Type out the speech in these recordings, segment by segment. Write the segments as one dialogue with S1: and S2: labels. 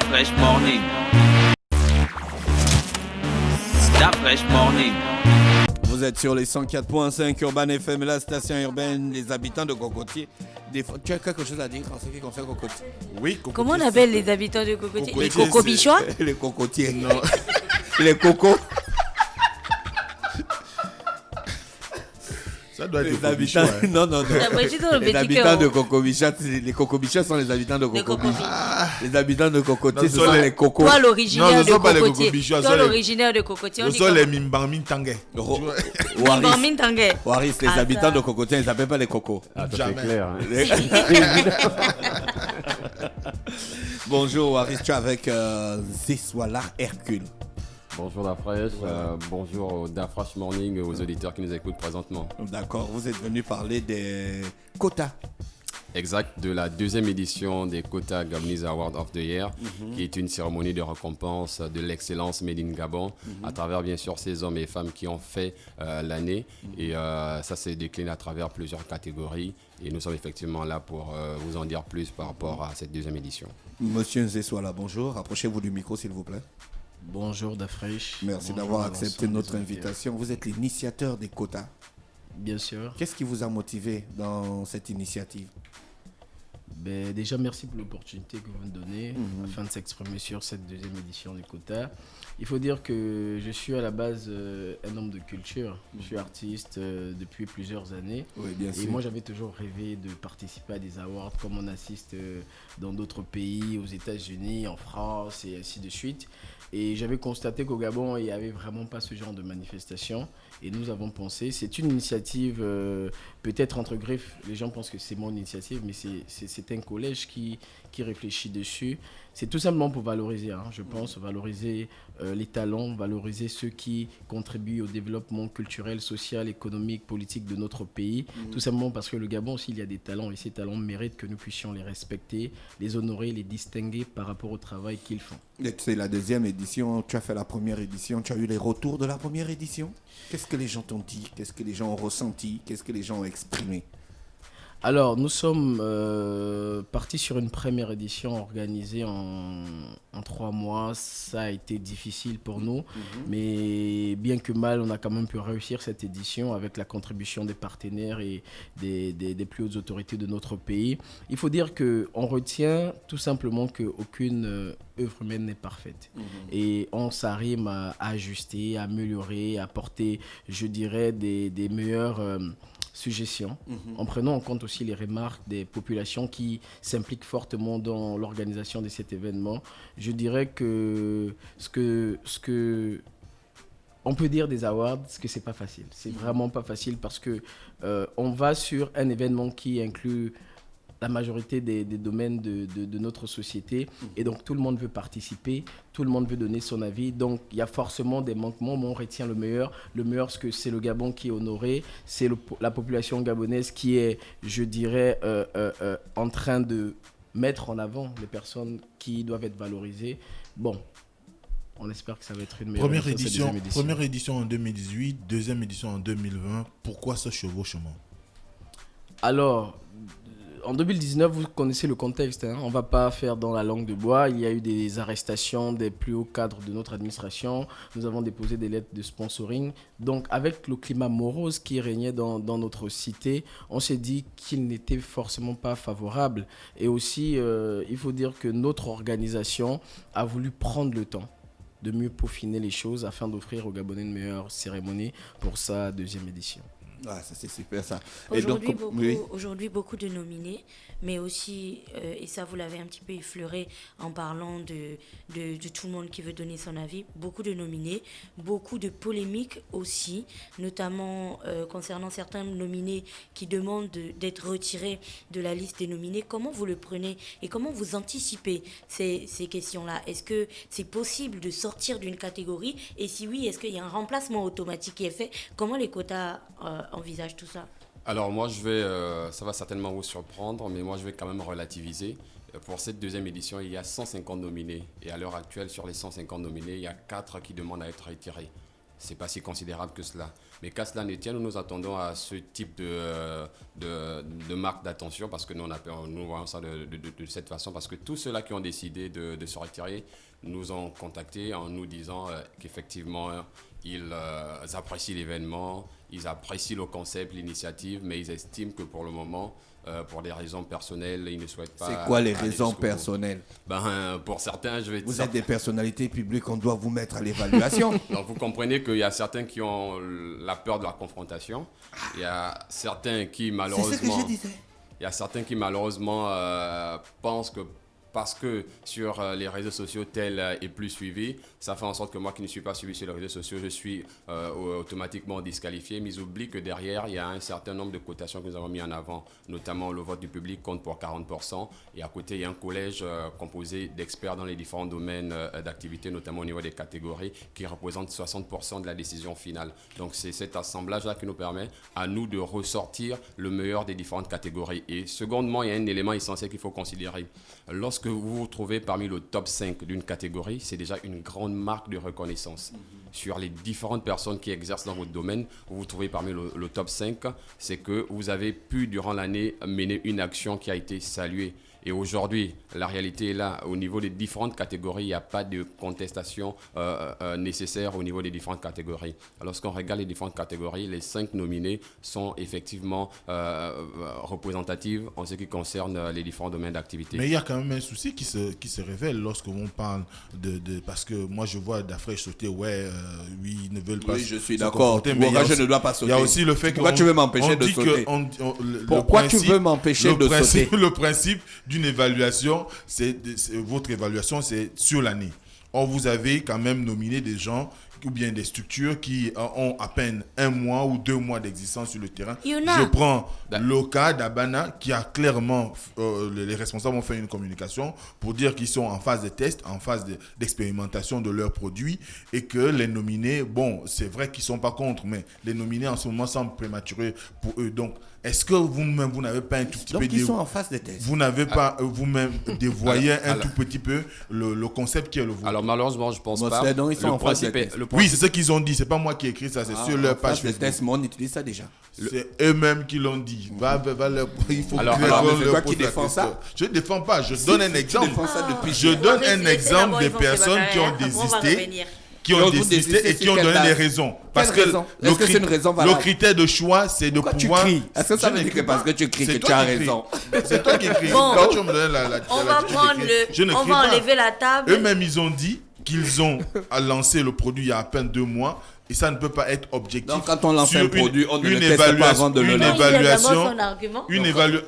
S1: Fresh Morning. La Fresh Morning.
S2: Vous êtes sur les 104.5 Urban FM, la station urbaine, les habitants de Cocotier. Tu as quelque chose à dire en ce qui concerne Cocotier?
S3: Oui, Cocotier.
S4: Comment on appelle les habitants de Cocotier? Les cocobichois?
S2: Les cocotiers, non. Les cocos.
S3: Ça doit être
S2: Les habitants. Non. Les habitants de Cocobichois, les cocobichois sont les habitants de Cocobichois. Les habitants de Cocotier, ce sont les cocos.
S4: Toi, l'originaire de Cocotier.
S3: Toi,
S4: l'originaire de Cocotier.
S3: Ce sont les Mimbangmin Tangé.
S2: Waris, les habitants de Cocotier, ils ne s'appellent pas les cocos.
S5: Ah, ça c'est clair. Hein.
S2: Bonjour Waris, tu es avec Zeswala Hercule.
S5: Bonjour Dafresh, bonjour au Dafresh Morning, aux auditeurs qui nous écoutent présentement.
S2: D'accord, vous êtes venu parler des quotas.
S5: Exact, de la deuxième édition des Quota Gabonese Award of the Year, qui est une cérémonie de récompense de l'excellence Made in Gabon, à travers bien sûr ces hommes et femmes qui ont fait l'année. Et ça s'est décliné à travers plusieurs catégories. Et nous sommes effectivement là pour vous en dire plus par rapport à cette deuxième édition.
S2: Monsieur Zeswala, bonjour. Rapprochez-vous du micro s'il vous plaît.
S6: Bonjour Dafresh.
S2: Merci d'avoir accepté notre invitation. Vous êtes l'initiateur des quotas.
S6: Bien sûr.
S2: Qu'est-ce qui vous a motivé dans cette initiative?
S6: Déjà, merci pour l'opportunité que vous me donnez afin de s'exprimer sur cette deuxième édition des quotas. Il faut dire que je suis à la base un homme de culture. Je suis artiste depuis plusieurs années.
S2: Oui, bien sûr.
S6: Et moi, j'avais toujours rêvé de participer à des awards comme on assiste dans d'autres pays, aux États-Unis, en France et ainsi de suite. Et j'avais constaté qu'au Gabon, il n'y avait vraiment pas ce genre de manifestation. Et nous avons pensé, c'est une initiative, peut-être entre griffes, les gens pensent que c'est mon initiative, mais c'est un collège qui réfléchit dessus. C'est tout simplement pour valoriser, je pense, valoriser les talents, valoriser ceux qui contribuent au développement culturel, social, économique, politique de notre pays. Tout simplement parce que le Gabon aussi, il y a des talents et ces talents méritent que nous puissions les respecter, les honorer, les distinguer par rapport au travail qu'ils font.
S2: C'est la deuxième édition, tu as fait la première édition, tu as eu les retours de la première édition. Qu'est-ce que les gens t'ont dit? Qu'est-ce que les gens ont ressenti? Qu'est-ce que les gens ont exprimé?
S6: Alors, nous sommes partis sur une première édition organisée en 3 mois. Ça a été difficile pour nous, mais bien que mal, on a quand même pu réussir cette édition avec la contribution des partenaires et des plus hautes autorités de notre pays. Il faut dire qu'on retient tout simplement qu'aucune œuvre humaine n'est parfaite. Et on s'arrime à ajuster, à améliorer, à apporter, je dirais, des meilleures suggestions, en prenant en compte aussi les remarques des populations qui s'impliquent fortement dans l'organisation de cet événement. Je dirais que ce que on peut dire des awards, c'est que c'est pas facile. C'est vraiment pas facile parce que on va sur un événement qui inclut la majorité des domaines de notre société. Et donc, tout le monde veut participer, tout le monde veut donner son avis. Donc, il y a forcément des manquements, mais on retient le meilleur. Le meilleur, c'est le Gabon qui est honoré. C'est la population gabonaise qui est, je dirais, en train de mettre en avant les personnes qui doivent être valorisées. Bon, on espère que ça va être une meilleure édition.
S3: Première édition en 2018, deuxième édition en 2020. Pourquoi ce chevauchement?
S6: Alors, en 2019, vous connaissez le contexte, on ne va pas faire dans la langue de bois. Il y a eu des arrestations des plus hauts cadres de notre administration. Nous avons déposé des lettres de sponsoring. Donc, avec le climat morose qui régnait dans notre cité, on s'est dit qu'il n'était forcément pas favorable. Et aussi, il faut dire que notre organisation a voulu prendre le temps de mieux peaufiner les choses afin d'offrir aux Gabonais une meilleure cérémonie pour sa deuxième édition.
S2: Ah, ça c'est super ça.
S4: Aujourd'hui, beaucoup de nominés, mais aussi, et ça vous l'avez un petit peu effleuré en parlant de tout le monde qui veut donner son avis, beaucoup de nominés, beaucoup de polémiques aussi, notamment concernant certains nominés qui demandent d'être retirés de la liste des nominés. Comment vous le prenez et comment vous anticipez ces questions-là? Est-ce que c'est possible de sortir d'une catégorie? Et si oui, est-ce qu'il y a un remplacement automatique qui est fait? Comment les quotas envisagent tout ça?
S5: Alors moi, ça va certainement vous surprendre, mais moi je vais quand même relativiser. Pour cette deuxième édition, il y a 150 nominés. Et à l'heure actuelle, sur les 150 nominés, il y a 4 qui demandent à être retirés. c'est pas si considérable que cela. Mais qu'à cela ne tienne, nous nous attendons à ce type de marque d'attention parce que nous voyons ça de cette façon, parce que tous ceux-là qui ont décidé de se retirer nous ont contactés en nous disant qu'effectivement, ils apprécient l'événement, ils apprécient le concept, l'initiative, mais ils estiment que pour le moment, pour des raisons personnelles, ils ne souhaitent pas...
S2: C'est quoi les
S5: aller
S2: raisons
S5: jusqu'au bout.
S2: personnelles?
S5: Pour certains, je vais
S2: Vous êtes des personnalités publiques, on doit vous mettre à l'évaluation.
S5: Donc vous comprenez qu'il y a certains qui ont la peur de la confrontation. Il y a certains qui malheureusement...
S2: C'est ce que je disais.
S5: Il y a certains qui malheureusement pensent que parce que sur les réseaux sociaux, tel est plus suivi, ça fait en sorte que moi qui ne suis pas suivi sur les réseaux sociaux, je suis automatiquement disqualifié. Mais ils oublient que derrière, il y a un certain nombre de cotations que nous avons mis en avant, notamment le vote du public compte pour 40%. Et à côté, il y a un collège composé d'experts dans les différents domaines d'activité, notamment au niveau des catégories, qui représente 60% de la décision finale. Donc c'est cet assemblage-là qui nous permet à nous de ressortir le meilleur des différentes catégories. Et secondement, il y a un élément essentiel qu'il faut considérer. Lorsque vous vous trouvez parmi le top 5 d'une catégorie, c'est déjà une grande marque de reconnaissance. Sur les différentes personnes qui exercent dans votre domaine, vous vous trouvez parmi le top 5, c'est que vous avez pu, durant l'année, mener une action qui a été saluée. Et aujourd'hui, la réalité est là. Au niveau des différentes catégories, il n'y a pas de contestation nécessaire au niveau des différentes catégories. Lorsqu'on regarde les différentes catégories, les 5 nominés sont effectivement représentatives en ce qui concerne les différents domaines d'activité.
S3: Mais il y a quand même un souci qui se révèle lorsqu'on parle parce que moi je vois Dafresh sauter, oui, ils ne veulent pas.
S2: Oui, je suis
S3: se
S2: d'accord.
S3: confronter, mais il y a
S2: Je
S3: aussi-
S2: ne dois pas sauter.
S3: Il y a aussi le fait
S2: Pourquoi tu veux m'empêcher de sauter? Pourquoi tu veux m'empêcher de sauter?
S3: Le principe d'une évaluation, votre évaluation, c'est sur l'année. Or, vous avez quand même nominé des gens ou bien des structures qui ont à peine 1 mois ou 2 mois d'existence sur le terrain.
S4: Il y en a.
S3: Je prends le cas d'Abana qui a clairement, les responsables ont fait une communication pour dire qu'ils sont en phase de test, en phase d'expérimentation de leurs produits et que les nominés, bon, c'est vrai qu'ils ne sont pas contre, mais les nominés en ce moment semblent prématurés pour eux. Donc, est-ce que vous-même, vous n'avez pas un tout petit peu...
S2: Donc ils sont en phase de test.
S3: Vous n'avez pas vous-même dévoyé un
S5: alors-
S3: tout petit peu le concept qui est le vôtre?
S5: Alors malheureusement, je pense
S2: Bon,
S5: pas.
S2: c'est donc ils sont en phase de test.
S3: Oui, c'est ce qu'ils ont dit. C'est pas moi qui ai écrit ça. C'est sur leur page
S2: de
S3: Facebook.
S2: test, mais on utilise ça déjà.
S3: C'est eux-mêmes qui l'ont dit. Il faut
S5: Alors,
S3: que
S5: alors,
S3: on
S2: mais c'est
S3: leur
S2: toi qui
S3: pose la
S2: défends
S3: question.
S2: ça?
S3: Je ne défends pas. Je donne un
S2: Tu
S3: exemple.
S2: défends ça depuis.
S3: Je donne un
S4: Laissez
S3: exemple
S4: d'abord,
S3: des
S4: ils vont se
S3: personnes qui ont
S4: préparer, après, on va
S3: désisté,
S4: revenir.
S3: qui ont
S2: Donc, vous
S3: désisté
S2: désistez
S3: et qui
S2: sur
S3: ont
S2: quelle
S3: donné
S2: base?
S3: des raisons. Parce
S2: Quelle
S3: que
S2: raison? Est-ce que c'est une raison
S3: le
S2: valable?
S3: critère de choix, c'est de
S2: Pourquoi tu
S3: pouvoir...
S2: cries? Est-ce que ça
S3: Je
S2: veut dire
S3: n'écris
S2: que parce
S3: pas.
S2: que tu cries
S3: C'est
S2: que
S3: toi
S2: tu as
S3: qui cries.
S2: raison?
S3: C'est toi qui cries.
S4: Bon.
S3: Toi, tu me donnes la
S4: On va prendre
S3: Je ne
S4: on
S3: crie
S4: va
S3: pas.
S4: enlever la table.
S3: Eux-mêmes, ils ont dit qu'ils ont lancé le produit il y a à peine 2 mois et ça ne peut pas être objectif.
S2: Donc quand on lance
S3: sur
S2: un produit, on ne le
S3: une
S2: teste pas
S3: évaluation-
S2: avant de le
S3: une
S2: lancer.
S4: Il laisse
S3: évaluation.
S4: d'abord son argument.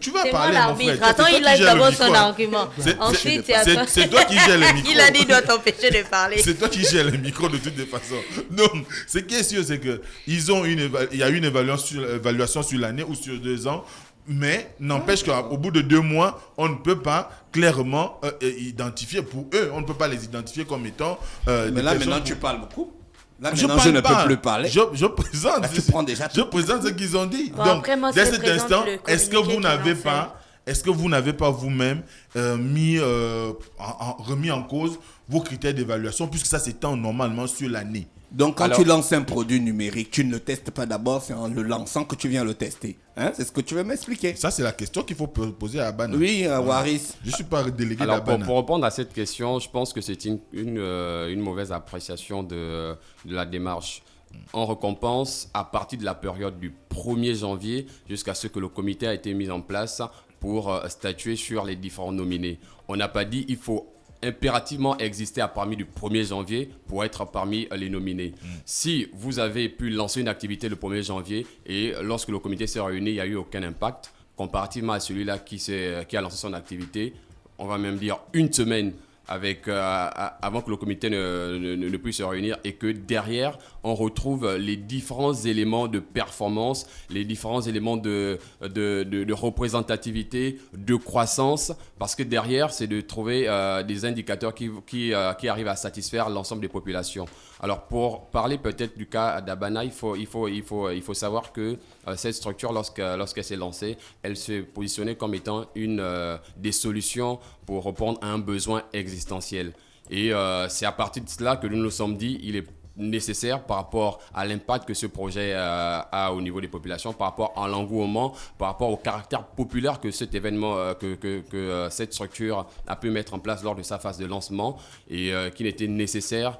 S3: Tu vas
S4: C'est moi
S3: parler, mon frère.
S4: l'arbitre. Attends,
S3: C'est toi
S4: il
S3: qui
S4: laisse
S3: gères le
S4: d'abord son
S3: micro.
S4: argument. Ensuite, c'est à toi.
S3: C'est toi qui gères le micro.
S4: Il a dit doit t'empêcher de parler.
S3: C'est toi qui gères le micro de toutes les façons. Donc, ce qui est sûr, c'est que il y a une évaluation sur l'année ou sur 2 ans. Mais n'empêche qu'au bout de 2 mois, on ne peut pas clairement identifier pour eux. On ne peut pas les identifier comme étant.
S2: Mais là maintenant tu parles beaucoup. Là
S3: Je
S2: maintenant je
S3: parle
S2: ne
S3: pas.
S2: peux plus parler.
S3: Je présente.
S2: Ah, tu prends déjà
S3: Je présente ce qu'ils ont dit.
S4: Bon,
S3: Donc,
S4: après, moi,
S3: dès
S4: je
S3: cet
S4: présente
S3: instant,
S4: le
S3: est-ce que
S4: communiqué
S3: vous n'avez
S4: qu'ils ont
S3: pas, est-ce que vous n'avez pas vous-même remis en cause vos critères d'évaluation, puisque ça s'étend normalement sur l'année?
S2: Donc quand
S5: Alors-
S2: tu lances un produit numérique, tu ne le testes pas d'abord, c'est en le lançant que tu viens le tester. Hein? C'est ce que tu veux m'expliquer?
S3: Ça, c'est la question qu'il faut poser à Abana.
S2: Oui, Waris.
S3: Je ne suis pas délégué
S5: Alors,
S3: d'Abana.
S5: pour répondre à cette question, je pense que c'est une mauvaise appréciation de la démarche. On récompense à partir de la période du 1er janvier jusqu'à ce que le comité a été mis en place pour statuer sur les différents nominés. On n'a pas dit il faut impérativement exister à parmi du 1er janvier pour être parmi les nominés. Si vous avez pu lancer une activité le 1er janvier et lorsque le comité s'est réuni, il n'y a eu aucun impact, comparativement à celui-là qui a lancé son activité, on va même dire 1 semaine avant que le comité ne puisse se réunir et que derrière, on retrouve les différents éléments de performance, les différents éléments de représentativité, de croissance, parce que derrière, c'est de trouver des indicateurs qui arrivent à satisfaire l'ensemble des populations. Alors, pour parler peut-être du cas d'Abana, il faut savoir que cette structure, lorsqu'elle s'est lancée, elle se positionnait comme étant une des solutions pour répondre à un besoin existentiel. Et c'est à partir de cela que nous nous sommes dit, il est nécessaire par rapport à l'impact que ce projet a au niveau des populations, par rapport à l'engouement, par rapport au caractère populaire que cet événement, que cette structure a pu mettre en place lors de sa phase de lancement et qu'il était nécessaire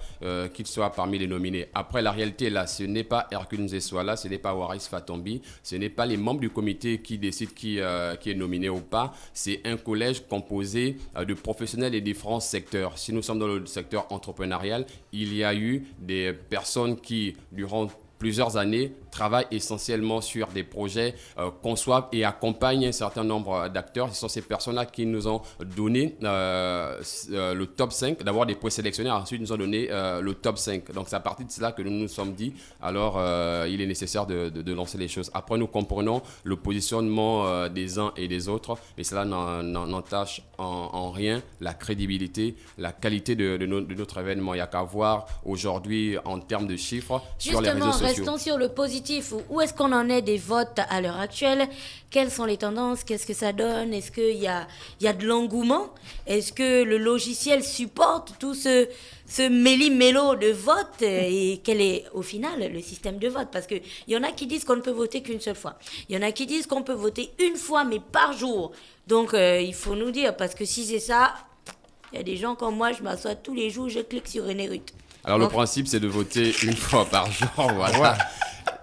S5: qu'il soit parmi les nominés. Après, la réalité là, ce n'est pas Hercule Nzessoala, ce n'est pas Waris Fatombi, ce n'est pas les membres du comité qui décident qui est nominé ou pas, c'est un collège composé de professionnels des différents secteurs. Si nous sommes dans le secteur entrepreneurial, il y a eu des personnes qui, durant plusieurs années, travaillent essentiellement sur des projets, conçoivent et accompagnent un certain nombre d'acteurs. Ce sont ces personnes-là qui nous ont donné le top 5, d'abord des présélectionnés, ensuite nous ont donné le top 5. Donc c'est à partir de cela que nous nous sommes dit, alors il est nécessaire de lancer les choses. Après, nous comprenons le positionnement des uns et des autres, mais cela n'entache en rien la crédibilité, la qualité de notre événement. Il n'y a qu'à voir aujourd'hui en termes de chiffres sur les réseaux sociaux.
S4: Restons sur le positif. Où est-ce qu'on en est des votes à l'heure actuelle? Quelles sont les tendances? Qu'est-ce que ça donne? Est-ce qu'il y a de l'engouement? Est-ce que le logiciel supporte tout ce méli-mélo de vote? Et quel est au final le système de vote? Parce qu'il y en a qui disent qu'on ne peut voter qu'une seule fois. Il y en a qui disent qu'on peut voter une fois, mais par jour. Donc il faut nous dire, parce que si c'est ça, il y a des gens comme moi, je m'assois tous les jours, je clique sur René Ruth.
S5: Alors, le principe, c'est de voter une fois par jour. Voilà.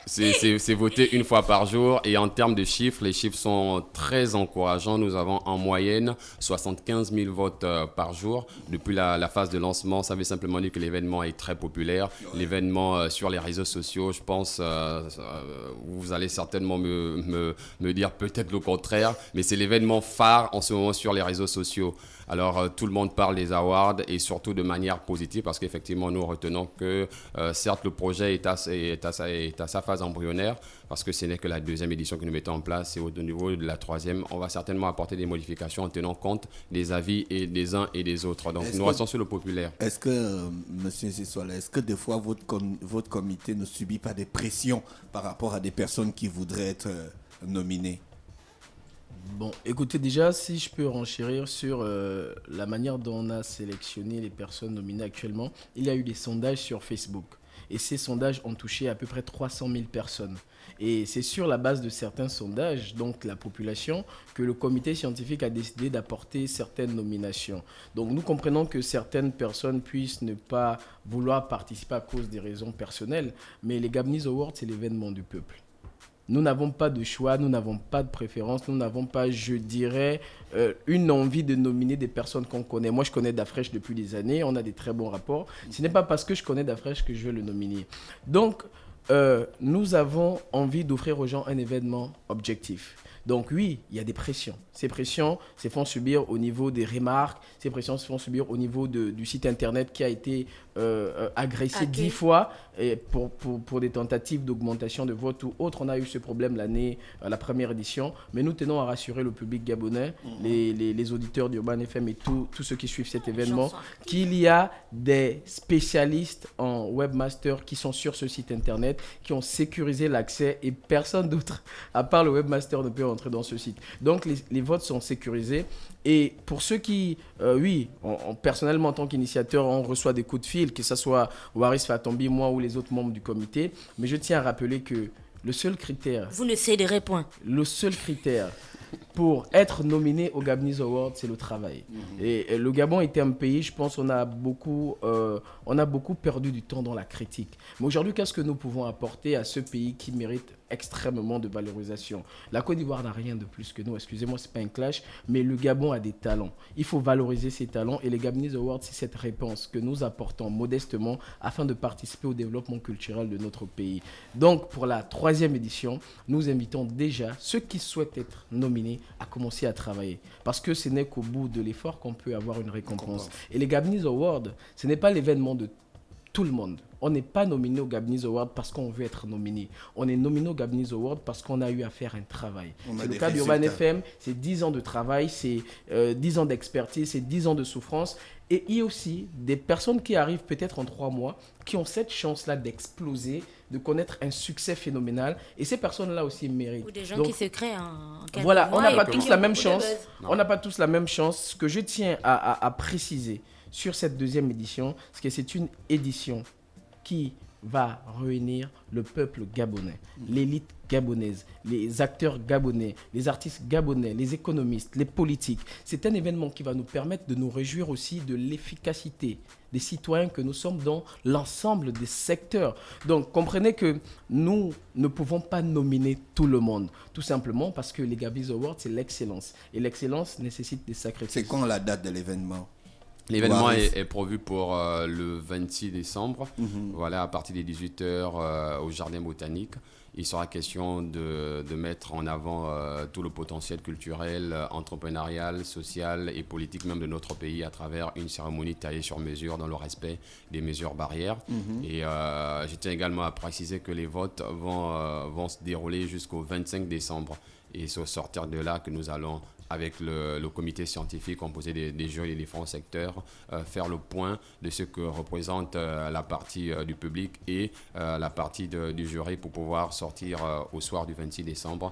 S5: C'est voter une fois par jour. Et en termes de chiffres, les chiffres sont très encourageants. Nous avons en moyenne 75 000 votes par jour. Depuis la phase de lancement, ça veut simplement dire que l'événement est très populaire. L'événement sur les réseaux sociaux, je pense, vous allez certainement me dire peut-être le contraire, mais c'est l'événement phare en ce moment sur les réseaux sociaux. Alors, tout le monde parle des awards et surtout de manière positive parce qu'effectivement, nous retenons que certes, le projet est à sa phase embryonnaire parce que ce n'est que la deuxième édition que nous mettons en place et au niveau de la troisième, on va certainement apporter des modifications en tenant compte des avis et des uns et des autres. Donc, nous restons sur le populaire.
S2: Est-ce que, monsieur Nzessoala, est-ce que des fois votre comité ne subit pas des pressions par rapport à des personnes qui voudraient être nominées?
S6: Bon, écoutez, déjà, si je peux renchérir sur la manière dont on a sélectionné les personnes nominées actuellement, il y a eu des sondages sur Facebook. Et ces sondages ont touché à peu près 300 000 personnes. Et c'est sur la base de certains sondages, donc la population, que le comité scientifique a décidé d'apporter certaines nominations. Donc nous comprenons que certaines personnes puissent ne pas vouloir participer à cause des raisons personnelles, mais les Gabonese Awards, c'est l'événement du peuple. Nous n'avons pas de choix, nous n'avons pas de préférence, nous n'avons pas, je dirais, une envie de nominer des personnes qu'on connaît. Moi, je connais Dafresh depuis des années, on a des très bons rapports. Ce n'est pas parce que je connais Dafresh que je vais le nominer. Donc, nous avons envie d'offrir aux gens un événement objectif. Donc oui, il y a des pressions. Ces pressions se font subir au niveau des remarques, ces pressions se font subir au niveau du site internet qui a été agressé 10 fois et pour des tentatives d'augmentation de vote ou autre. On a eu ce problème la première édition, mais nous tenons à rassurer le public gabonais, les auditeurs d'Urban FM et tous ceux qui suivent cet événement, qu'il y a des spécialistes en webmaster qui sont sur ce site internet, qui ont sécurisé l'accès et personne d'autre, à part le webmaster, ne peut entrer dans ce site. Donc les votes sont sécurisés et pour ceux qui, personnellement en tant qu'initiateur, on reçoit des coups de fil, que ce soit Waris Fatombi, moi ou les autres membres du comité, mais je tiens à rappeler que le seul critère...
S4: Vous ne céderez point.
S6: Le seul critère pour être nominé au Gabonese Award, c'est le travail. Et le Gabon était un pays, je pense, on a beaucoup perdu du temps dans la critique. Mais aujourd'hui, qu'est-ce que nous pouvons apporter à ce pays qui mérite extrêmement de valorisation? La Côte d'Ivoire n'a rien de plus que nous, excusez-moi, c'est pas un clash, mais le Gabon a des talents. Il faut valoriser ces talents et les Gabonese Awards, c'est cette réponse que nous apportons modestement afin de participer au développement culturel de notre pays. Donc, pour la 3e édition, nous invitons déjà ceux qui souhaitent être nominés à commencer à travailler. Parce que ce n'est qu'au bout de l'effort qu'on peut avoir une récompense. Et les Gabonese Awards, ce n'est pas l'événement de tout le monde. On n'est pas nominé au Gabonese Award parce qu'on veut être nominé. On est nominé au Gabonese Award parce qu'on a eu à faire un travail. C'est le cas d'Urban FM, c'est 10 ans de travail, c'est 10 ans d'expertise, c'est 10 ans de souffrance. Et il y a aussi des personnes qui arrivent peut-être en 3 mois, qui ont cette chance-là d'exploser, de connaître un succès phénoménal. Et ces personnes-là aussi méritent.
S4: Ou des gens qui se créent en quelques
S6: voilà,
S4: mois.
S6: On n'a pas tous la même chance. On n'a pas tous la même chance. Ce que je tiens à préciser sur cette 2e édition, c'est que c'est une édition qui va réunir le peuple gabonais, l'élite gabonaise, les acteurs gabonais, les artistes gabonais, les économistes, les politiques. C'est un événement qui va nous permettre de nous réjouir aussi de l'efficacité des citoyens que nous sommes dans l'ensemble des secteurs. Donc, comprenez que nous ne pouvons pas nominer tout le monde, tout simplement parce que les Gabies Awards, c'est l'excellence. Et l'excellence nécessite des sacrifices.
S2: C'est quand la date de l'événement?
S5: L'événement est prévu pour le 26 décembre, voilà, à partir des 18h au Jardin Botanique. Il sera question de mettre en avant tout le potentiel culturel, entrepreneurial, social et politique même de notre pays à travers une cérémonie taillée sur mesure dans le respect des mesures barrières. Et je tiens également à préciser que les votes vont se dérouler jusqu'au 25 décembre. Et c'est au sortir de là que nous allons, avec le comité scientifique composé des jurys des différents secteurs, faire le point de ce que représente la partie du public et la partie du jury pour pouvoir sortir au soir du 26 décembre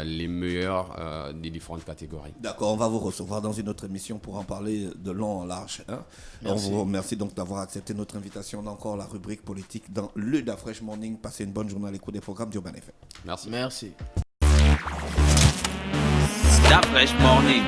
S5: les meilleurs des différentes catégories.
S2: D'accord, on va vous recevoir dans une autre émission pour en parler de long en large. Hein. On vous remercie donc d'avoir accepté notre invitation dans encore la rubrique politique dans le Dafresh Morning. Passez une bonne journée à l'écoute des programmes d'Urban FM.
S5: Merci.
S6: Merci.
S1: Dafresh Morning.